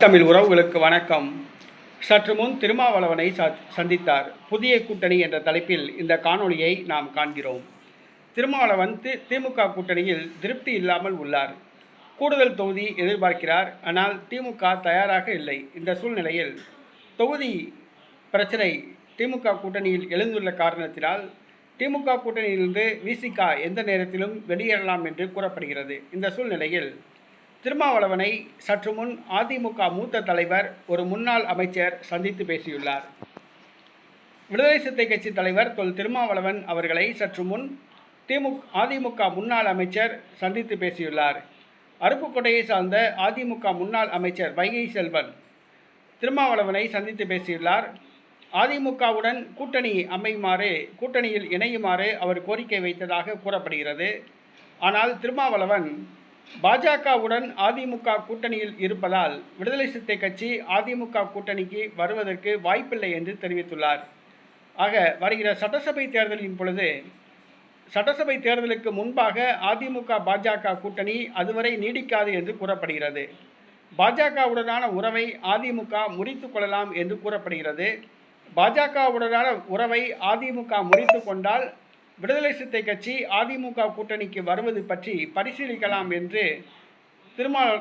தமிழ் உறவுகளுக்கு வணக்கம். சற்று முன் திருமாவளவனை சந்தித்தார். புதிய கூட்டணி என்ற தலைப்பில் இந்த காணொளியை நாம் காண்கிறோம். திருமாவளவன் திமுக கூட்டணியில் திருப்தி இல்லாமல் உள்ளார். கூடுதல் தொகுதி எதிர்பார்க்கிறார். ஆனால் திமுக தயாராக இல்லை. இந்த சூழ்நிலையில் தொகுதி பிரச்சனை திமுக கூட்டணியில் எழுந்துள்ள காரணத்தினால் திமுக கூட்டணியிலிருந்து விசிக எந்த நேரத்திலும் வெளியேறலாம் என்று கூறப்படுகிறது. இந்த சூழ்நிலையில் திருமாவளவனை சற்று முன் அதிமுக மூத்த தலைவர் ஒரு முன்னாள் அமைச்சர் சந்தித்து பேசியுள்ளார். விடுதலை சிறுத்தை கட்சி தலைவர் தொல் திருமாவளவன் அவர்களை சற்று முன் அதிமுக முன்னாள் அமைச்சர் சந்தித்து பேசியுள்ளார். அருப்புக்கோட்டையை சார்ந்த அதிமுக முன்னாள் அமைச்சர் வைகை செல்வன் திருமாவளவனை சந்தித்து பேசியுள்ளார். அதிமுகவுடன் கூட்டணியில் இணையுமாறு அவர் கோரிக்கை வைத்ததாக கூறப்படுகிறது. ஆனால் திருமாவளவன் பாஜகவுடன் அதிமுக கூட்டணியில் இருப்பதால் விடுதலை சிறுத்தை கட்சி அதிமுக கூட்டணிக்கு வருவதற்கு வாய்ப்பில்லை என்று தெரிவித்துள்ளார். ஆக வருகிற சட்டசபை தேர்தலின் பொழுது சட்டசபை தேர்தலுக்கு முன்பாக அதிமுக பாஜக கூட்டணி அதுவரை நீடிக்காது என்று கூறப்படுகிறது. பாஜகவுடனான உறவை அதிமுக முறித்து கொள்ளலாம் என்று கூறப்படுகிறது. பாஜகவுடனான உறவை அதிமுக முறித்து கொண்டால் விடுதலை சிறுத்தை கட்சி அதிமுக கூட்டணிக்கு வருவது பற்றி பரிசீலிக்கலாம் என்று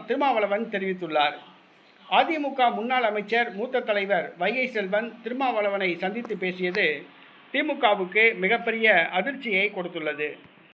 திருமாவளவன் தெரிவித்துள்ளார். அதிமுக முன்னாள் அமைச்சர் மூத்த தலைவர் வைகை செல்வன் திருமாவளவனை சந்தித்து பேசியது திமுகவுக்கு மிகப்பெரிய அதிர்ச்சியை கொடுத்துள்ளது.